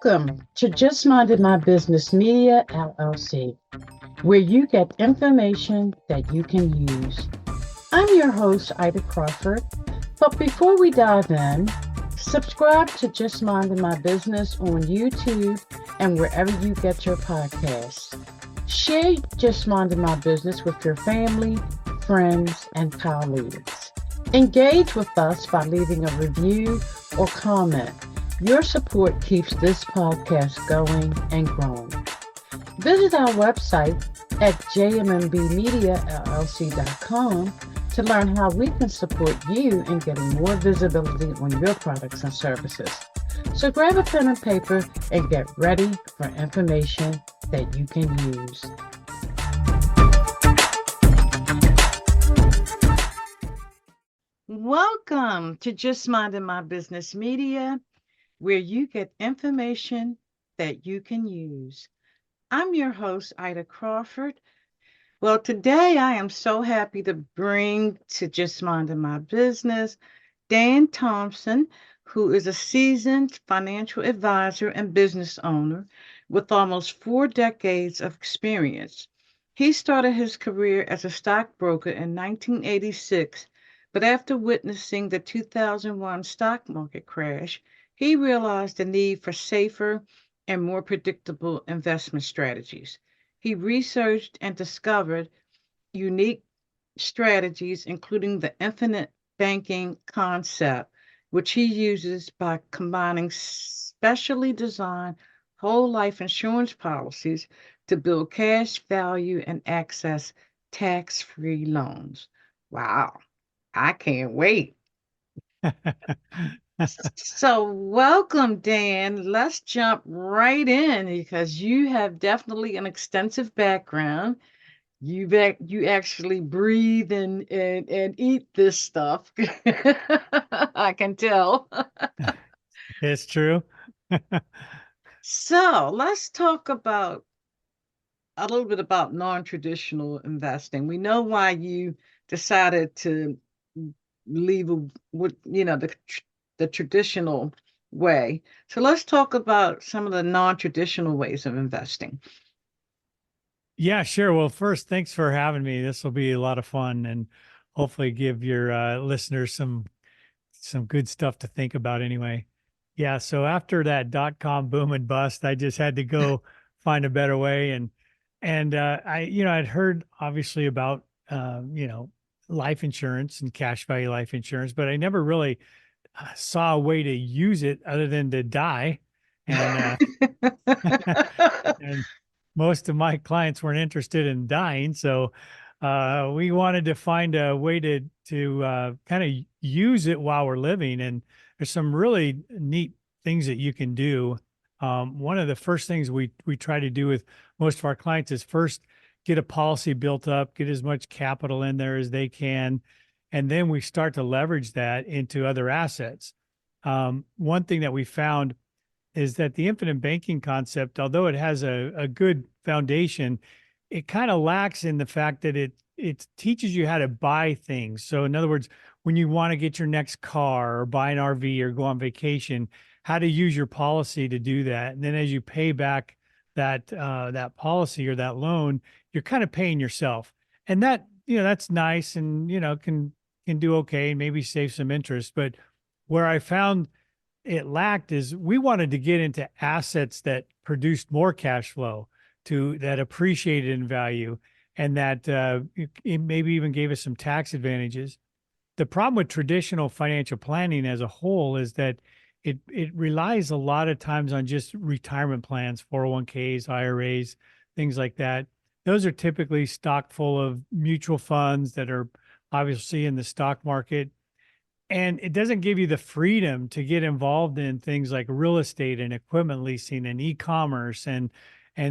Welcome to Just Minded My Business Media LLC, where you get information that you can use. I'm your host, Ida Crawford. But before we dive in, subscribe to Just Minded My Business on YouTube and wherever you get your podcasts. Share Just Minded My Business with your family, friends, and colleagues. Engage with us by leaving a review or comment. Your support keeps this podcast going and growing. Visit our website at jmmbmediallc.com to learn how we can support you in getting more visibility on your products and services. So grab a pen and paper and get ready for information that you can use. Welcome to Just Minding My Business Media, where you get information that you can use. I'm your host, Ida Crawford. Well, today I am so happy to bring to Just Minding My Business Dan Thompson, who is a seasoned financial advisor and business owner with almost 4 decades of experience. He started his career as a stockbroker in 1986, but after witnessing the 2001 stock market crash, he realized the need for safer and more predictable investment strategies. He researched and discovered unique strategies, including the infinite banking concept, which he uses by combining specially designed whole life insurance policies to build cash value and access tax-free loans. Wow, I can't wait. So, welcome, Dan. Let's jump right in because you have definitely an extensive background. You actually breathe and eat this stuff. I can tell. It's true. So, let's talk about a little bit about non-traditional investing. We know why you decided to leave what the traditional way. So let's talk about some of the non-traditional ways of investing. Yeah, sure. Well, first, thanks for having me. This will be a lot of fun and hopefully give your listeners some good stuff to think about anyway. Yeah, so after that dot-com boom and bust, I just had to go find a better way and I'd heard obviously about life insurance and cash value life insurance, but I never really saw a way to use it other than to die. And and most of my clients weren't interested in dying, so we wanted to find a way to kind of use it while we're living. And there's some really neat things that you can do. One of the first things we try to do with most of our clients is first get a policy built up, get as much capital in there as they can, and then we start to leverage that into other assets. One thing that we found is that the infinite banking concept, although it has a good foundation, it kind of lacks in the fact that it teaches you how to buy things. So in other words, when you want to get your next car or buy an RV or go on vacation, how to use your policy to do that. And then as you pay back that policy or that loan, you're kind of paying yourself. And that, that's nice and can do okay and maybe save some interest. But where I found it lacked is we wanted to get into assets that produced more cash flow to that appreciated in value and that it maybe even gave us some tax advantages. The problem with traditional financial planning as a whole is that it relies a lot of times on just retirement plans, 401ks, IRAs, things like that. Those are typically stocked full of mutual funds that are obviously in the stock market, and it doesn't give you the freedom to get involved in things like real estate and equipment leasing and e-commerce and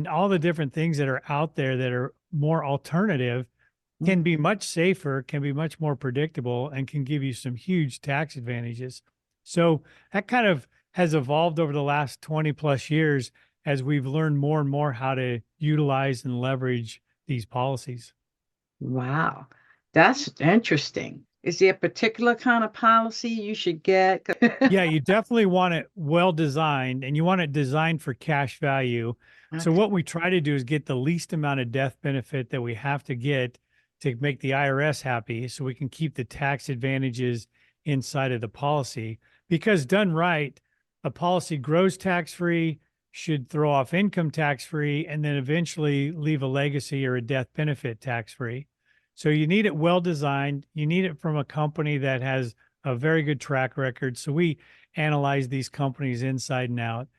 all the different things that are out there that are more alternative, can be much safer, can be much more predictable, and can give you some huge tax advantages. So that kind of has evolved over the last 20 plus years as we've learned more and more how to utilize and leverage these policies. Wow, that's interesting. Is there a particular kind of policy you should get? Yeah, you definitely want it well designed and you want it designed for cash value. So Okay. what we try to do is get the least amount of death benefit that we have to get to make the IRS happy so we can keep the tax advantages inside of the policy. Because done right, a policy grows tax free, should throw off income tax free, and then eventually leave a legacy or a death benefit tax free. So you need it well designed. You need it from a company that has a very good track record. So we analyze these companies inside and out.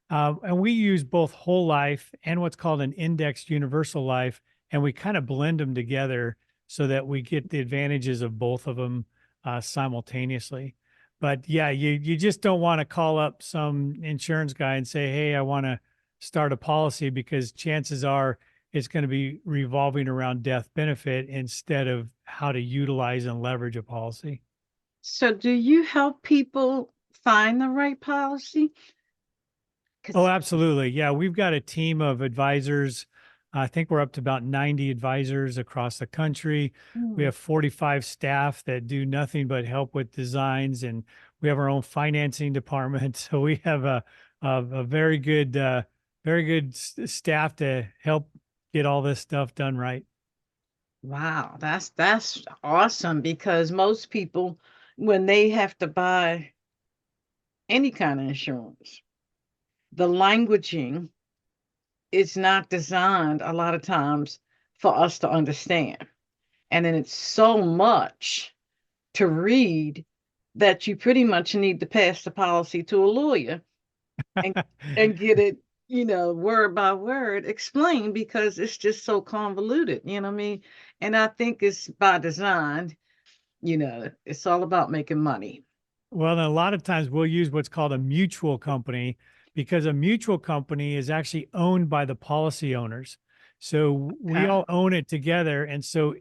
And we use both whole life and what's called an indexed universal life. And we kind of blend them together so that we get the advantages of both of them simultaneously. But yeah, you just don't want to call up some insurance guy and say, hey, I want to start a policy because chances are it's going to be revolving around death benefit instead of how to utilize and leverage a policy. So do you help people find the right policy? Oh, 'Cause absolutely. Yeah, we've got a team of advisors. I think we're up to about 90 advisors across the country. We Hmm. have 45 staff that do nothing but help with designs, and we have our own financing department. So we have a very good staff to help get all this stuff done right. Wow, that's awesome because most people, when they have to buy any kind of insurance, the languaging is not designed a lot of times for us to understand. And then it's so much to read that you pretty much need to pass the policy to a lawyer and and get it, word by word explained because it's just so convoluted, you know what I mean? And I think it's by design, it's all about making money. Well, then a lot of times we'll use what's called a mutual company because a mutual company is actually owned by the policy owners. So we Okay. all own it together. And so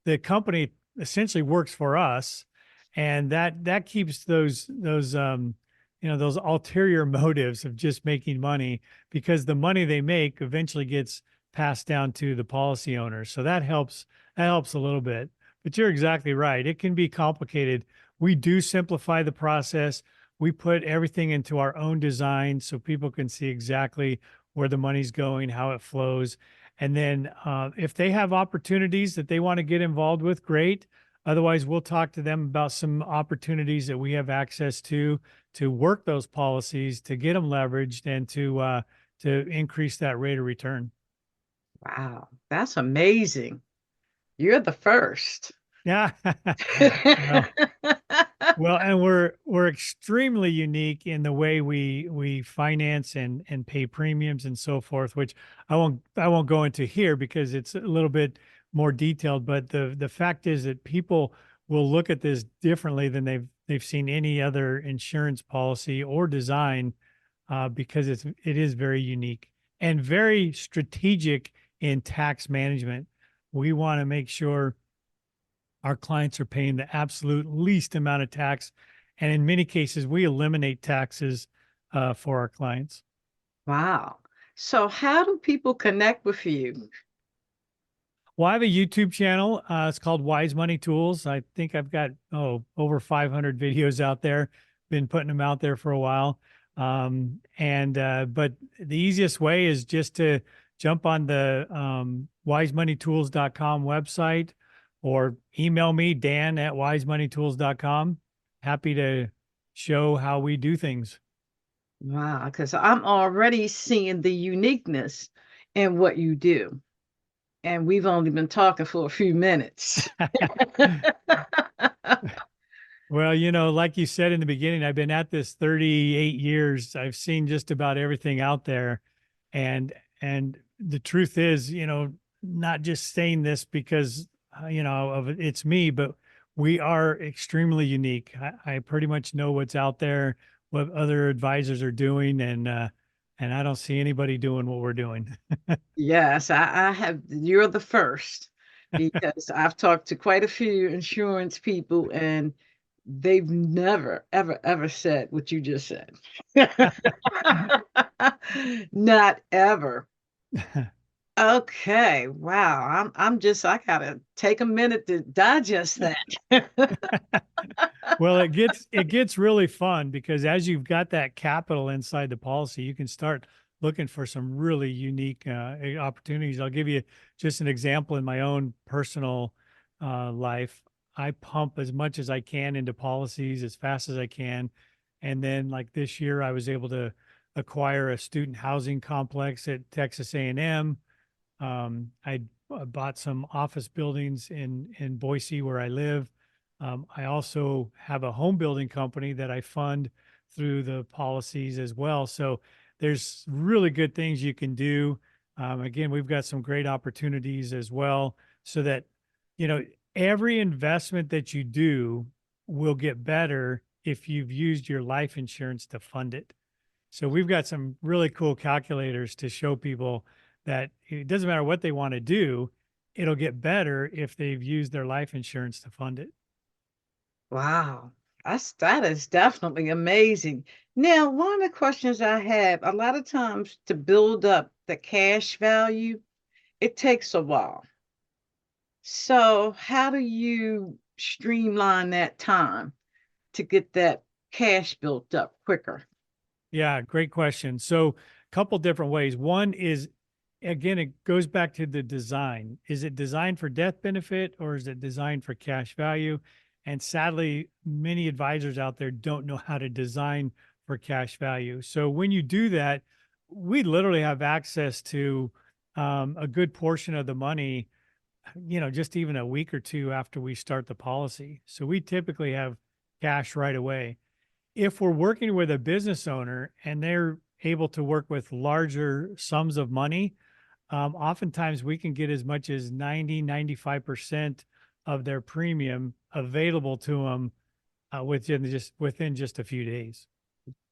the company essentially works for us. And that keeps those ulterior motives of just making money because the money they make eventually gets passed down to the policy owners. So that helps a little bit. But you're exactly right. It can be complicated. We do simplify the process. We put everything into our own design so people can see exactly where the money's going, how it flows. And then if they have opportunities that they want to get involved with, great. Otherwise, we'll talk to them about some opportunities that we have access to work those policies, to get them leveraged, and to increase that rate of return. Wow, that's amazing. You're the first. Yeah. Well, Well, and we're extremely unique in the way we finance and pay premiums and so forth, which I won't go into here because it's a little bit more detailed. But the fact is that people will look at this differently than they've seen any other insurance policy or design because it is very unique and very strategic in tax management. We want to make sure our clients are paying the absolute least amount of tax. And in many cases, we eliminate taxes for our clients. Wow. So how do people connect with you? Well, I have a YouTube channel. It's called Wise Money Tools. I think I've got, over 500 videos out there. Been putting them out there for a while. But the easiest way is just to jump on the wisemoneytools.com website or email me, Dan at wisemoneytools.com. Happy to show how we do things. Wow, because I'm already seeing the uniqueness in what you do. And we've only been talking for a few minutes. Well, like you said in the beginning, I've been at this 38 years. I've seen just about everything out there. And the truth is, not just saying this because of it's me, but we are extremely unique. I pretty much know what's out there, what other advisors are doing, and I don't see anybody doing what we're doing. Yes, I have, you're the first because I've talked to quite a few insurance people and they've never, ever, ever said what you just said. Not ever. Okay. Wow. I gotta take a minute to digest that. Well, it gets really fun because as you've got that capital inside the policy, you can start looking for some really unique opportunities. I'll give you just an example in my own personal life. I pump as much as I can into policies as fast as I can, and then like this year, I was able to acquire a student housing complex at Texas A&M. I bought some office buildings in Boise where I live. I also have a home building company that I fund through the policies as well. So there's really good things you can do. Again, we've got some great opportunities as well, so that you know every investment that you do will get better if you've used your life insurance to fund it. So we've got some really cool calculators to show people that it doesn't matter what they want to do, it'll get better if they've used their life insurance to fund it. Wow. That is definitely amazing. Now, one of the questions I have, a lot of times to build up the cash value, it takes a while. So, how do you streamline that time to get that cash built up quicker? Yeah, great question. So, a couple different ways. One is, again, it goes back to the design. Is it designed for death benefit or is it designed for cash value? And sadly, many advisors out there don't know how to design for cash value. So, when you do that, we literally have access to a good portion of the money, just even a week or two after we start the policy. So, we typically have cash right away. If we're working with a business owner and they're able to work with larger sums of money, oftentimes we can get as much as 95% of their premium available to them within just a few days.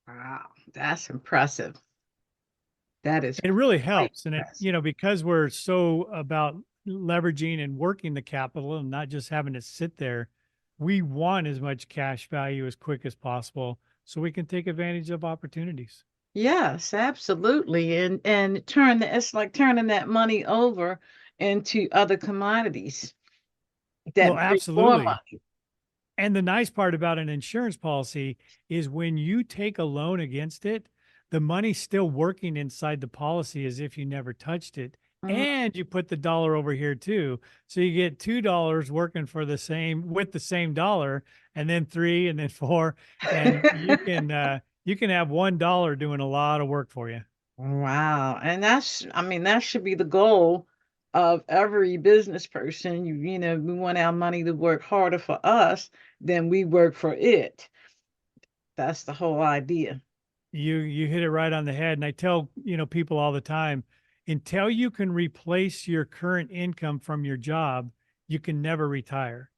Wow, that's impressive. That is It really quite helps. And impressive. because we're so about leveraging and working the capital and not just having it sit there, we want as much cash value as quick as possible so we can take advantage of opportunities. Yes, absolutely. And it's like turning that money over into other commodities Well, that bring more absolutely. money. And the nice part about an insurance policy is when you take a loan against it, the money's still working inside the policy as if you never touched it. Mhm. And you put the dollar over here too. So you get $2 working for the same with the same dollar, and then three and then four. And you can have $1 doing a lot of work for you. Wow. And I mean, that should be the goal of every business person. We want our money to work harder for us than we work for it. That's the whole idea. You hit it right on the head. And I tell, people all the time, until you can replace your current income from your job, you can never retire.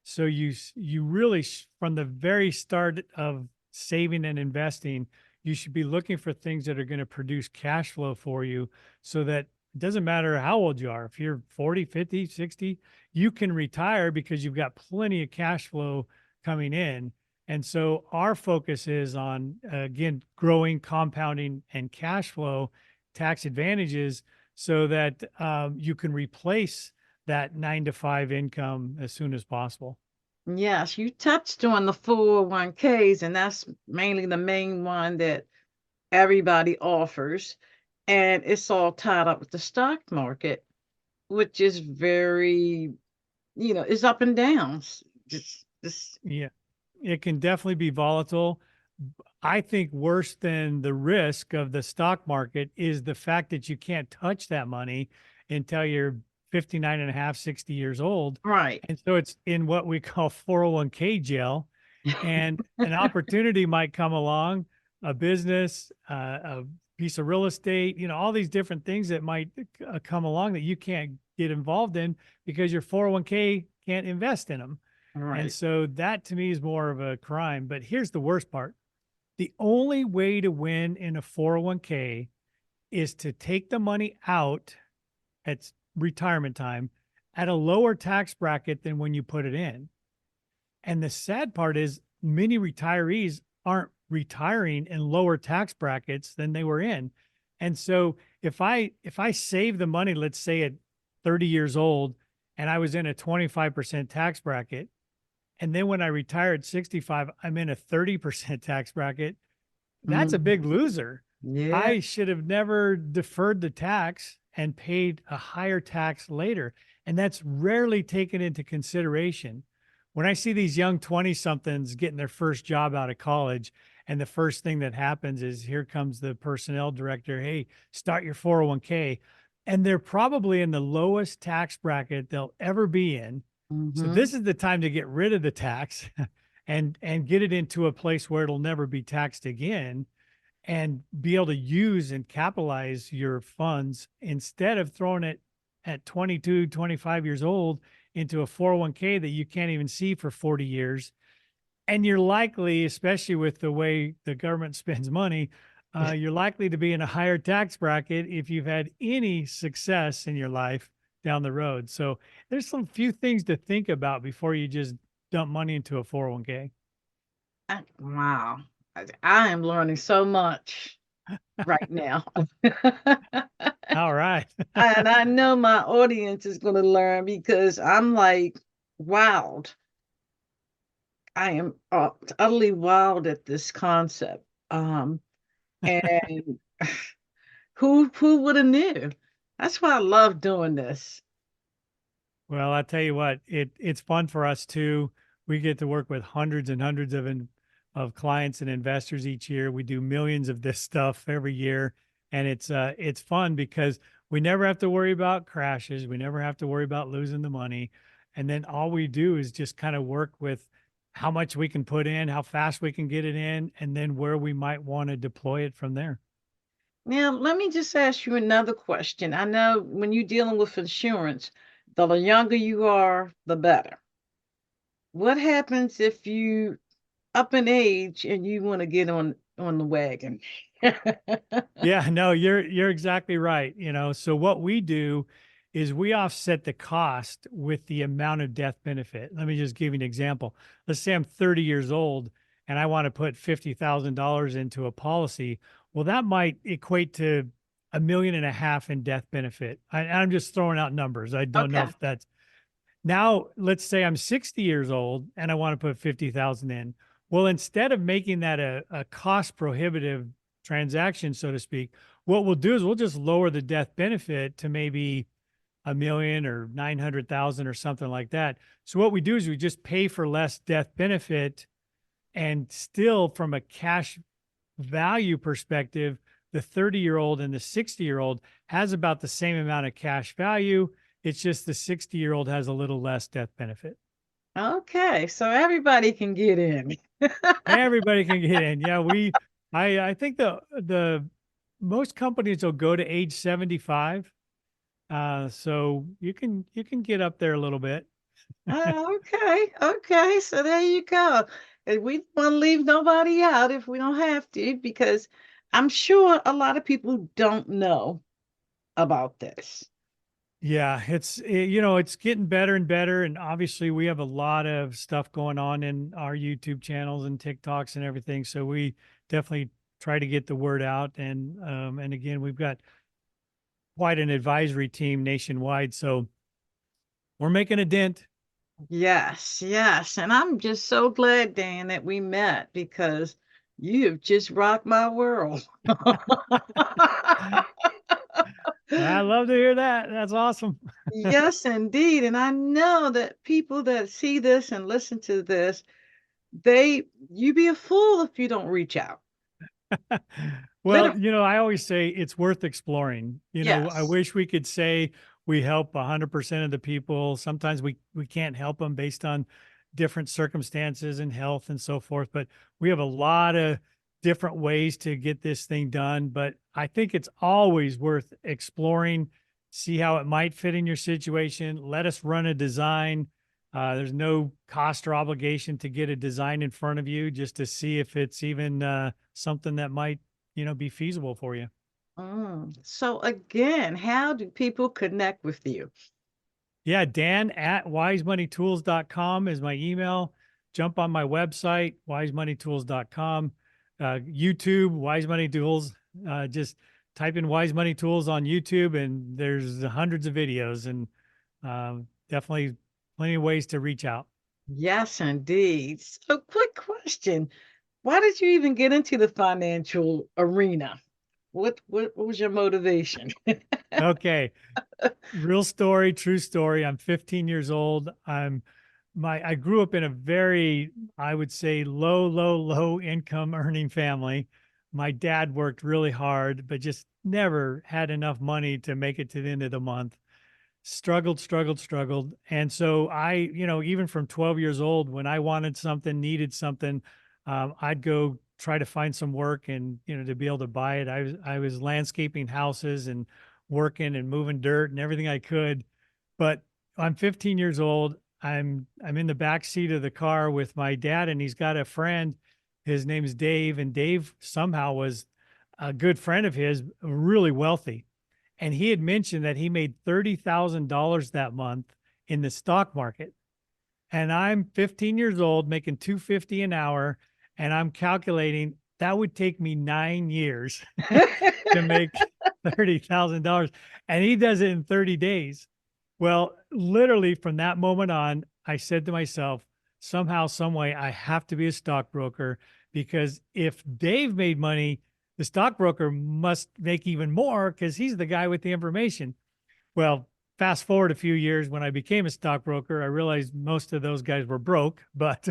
So you really from the very start of saving and investing, you should be looking for things that are going to produce cash flow for you so that it doesn't matter how old you are. If you're 40, 50, 60, you can retire because you've got plenty of cash flow coming in. And so our focus is on, again, growing, compounding, and cash flow tax advantages so that you can replace that 9 to 5 income as soon as possible. Yes, you touched on the 401ks, and that's mainly the main one that everybody offers. And it's all tied up with the stock market, which is very, it's up and down. Just Yeah, it can definitely be volatile. I think worse than the risk of the stock market is the fact that you can't touch that money until you're 59 and a half, 60 years old. right. And so it's in what we call 401k jail. And an opportunity might come along, a business, a piece of real estate, all these different things that might come along that you can't get involved in because your 401k can't invest in them. And Right. so that to me is more of a crime. But here's the worst part: the only way to win in a 401k is to take the money out at retirement time at a lower tax bracket than when you put it in. And the sad part is many retirees aren't retiring in lower tax brackets than they were in. And so if I save the money, let's say at 30 years old, and I was in a 25% tax bracket, and then when I retire at 65, I'm in a 30% tax bracket, that's a big Mhm. loser. Yeah. I should have never deferred the tax and paid a higher tax later. And that's rarely taken into consideration. When I see these young 20 somethings getting their first job out of college, and the first thing that happens is here comes the personnel director, hey, start your 401k. And they're probably in the lowest tax bracket they'll ever be in. So Hmm. this is the time to get rid of the tax and get it into a place where it'll never be taxed again, and be able to use and capitalize your funds instead of throwing it at 22, 25 years old into a 401k that you can't even see for 40 years. And you're likely, especially with the way the government spends money, you're likely to be in a higher tax bracket if you've had any success in your life down the road. So there's some few things to think about before you just dump money into a 401k. Wow. I am learning so much right now. All right. And I know my audience is going to learn because I'm like wild. I am utterly wild at this concept. And who would have knew? That's why I love doing this. Well, I tell you what, it's fun for us too. We get to work with hundreds and hundreds of clients and investors each year. We do millions of this stuff every year, and it's fun because we never have to worry about crashes. We never have to worry about losing the money. And then all we do is just kind of work with how much we can put in, how fast we can get it in, and then where we might want to deploy it from there. Now, let me just ask you another question. I know when you're dealing with insurance, the younger you are, the better. What happens if you up in age and you want to get on the wagon? Yeah, no, you're exactly right. So what we do is we offset the cost with the amount of death benefit. Let me just give you an example. Let's say I'm 30 years old and I want to put $50,000 into a policy. Well, that might equate to 1.5 million in death benefit. I'm just throwing out numbers. I don't know Okay. if that's now. Let's say I'm 60 years old and I want to put 50,000 in. Well, instead of making that a cost prohibitive transaction, so to speak, what we'll do is we'll just lower the death benefit to maybe 1 million or 900,000 or something like that. So what we do is we just pay for less death benefit, and still from a cash value perspective, the 30-year-old and the 60-year-old has about the same amount of cash value. It's just the 60-year-old has a little less death benefit. Okay. So everybody can get in. Everybody can get in. Yeah, I think the most companies will go to age 75. So you can get up there a little bit. Oh, okay. Okay. So there you go. And we don't want to leave nobody out if we don't have to, because I'm sure a lot of people don't know about this. Yeah, it's getting better and better. And obviously we have a lot of stuff going on in our YouTube channels and TikToks and everything. So we definitely try to get the word out. And again, we've got quite an advisory team nationwide. So we're making a dent. Yes, yes. And I'm just so glad, Dan, that we met because you have just rocked my world. I love to hear that. That's awesome. Yes, indeed. And I know that people that see this and listen to this, you be a fool if you don't reach out. Well, Literally. I always say it's worth exploring. I Yes. wish we could say we help 100% of the people. Sometimes we can't help them based on different circumstances and health and so forth, but we have a lot of different ways to get this thing done. But I think it's always worth exploring, see how it might fit in your situation. Let us run a design. There's no cost or obligation to get a design in front of you just to see if it's even something that might be feasible for you. So again, how do people connect with you? Yeah, Dan at wisemoneytools.com is my email. Jump on my website, wisemoneytools.com, YouTube, Wise Money Tools. Just type in Wise Money Tools on YouTube, and there's hundreds of videos, and definitely plenty of ways to reach out. Yes, indeed. So, quick question. Why did you even get into the financial arena? What was your motivation? Okay. Real story, true story. I'm 15 years old. I grew up in a very, I would say, low income earning family. My dad worked really hard, but just never had enough money to make it to the end of the month. Struggled. And so even from 12 years old, when I wanted something, needed something, I'd go try to find some work and, to be able to buy it. I was landscaping houses and working and moving dirt and everything I could. But I'm 15 years old. I'm in the back seat of the car with my dad, and he's got a friend. His name's Dave, and Dave somehow was a good friend of his, really wealthy. And he had mentioned that he made $30,000 that month in the stock market. And I'm 15 years old, making $250 an hour, and I'm calculating that would take me 9 years to make $30,000, and he does it in 30 days. Well, literally from that moment on, I said to myself, somehow, some way, I have to be a stockbroker, because if Dave made money, the stockbroker must make even more because he's the guy with the information. Well, fast forward a few years, when I became a stockbroker, I realized most of those guys were broke, but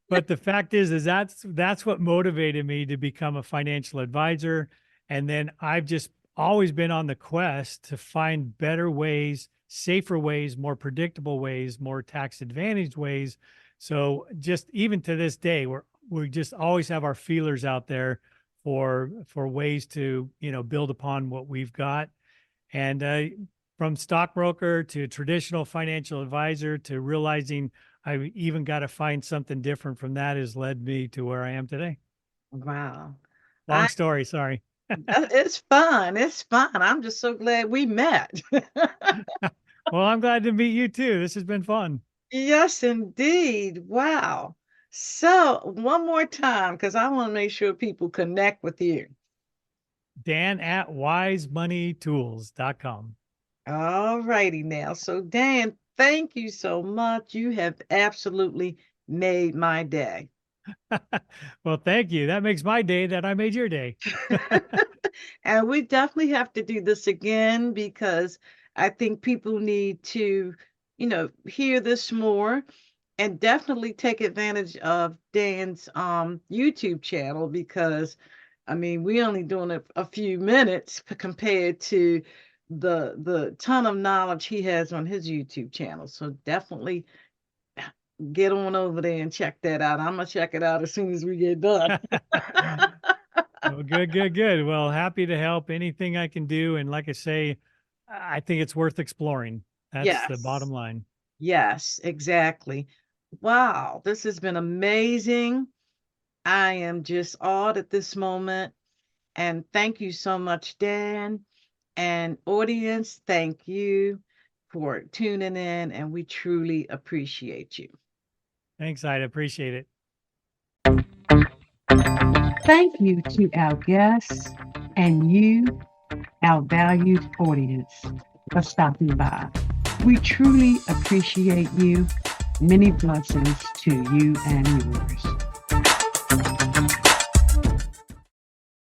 but the fact is that's what motivated me to become a financial advisor. And then I've just always been on the quest to find better ways, safer ways, more predictable ways, more tax advantaged ways. So just even to this day, we just always have our feelers out there for ways to, build upon what we've got. And from stockbroker to traditional financial advisor to realizing I even got to find something different from that has led me to where I am today. Wow. Long story, sorry. It's fun. It's fun. I'm just so glad we met. Well, I'm glad to meet you too. This has been fun. Yes, indeed. Wow. So, one more time, because I want to make sure people connect with you. Dan at wisemoneytools.com. All righty now. So, Dan, thank you so much. You have absolutely made my day. Well, thank you. That makes my day that I made your day. And we definitely have to do this again, because I think people need to, hear this more, and definitely take advantage of Dan's YouTube channel, because I mean, we only doing a few minutes compared to the ton of knowledge he has on his YouTube channel. So definitely get on over there and check that out. I'm gonna check it out as soon as we get done. Well, good. Well, happy to help anything I can do. And like I say, I think it's worth exploring. That's the bottom Yes. line. Yes, exactly. Wow, this has been amazing. I am just awed at this moment. And thank you so much, Dan. And audience, thank you for tuning in, and we truly appreciate you. Thanks, Ida. Appreciate it. Thank you to our guests and you, our valued audience, for stopping by. We truly appreciate you. Many blessings to you and yours.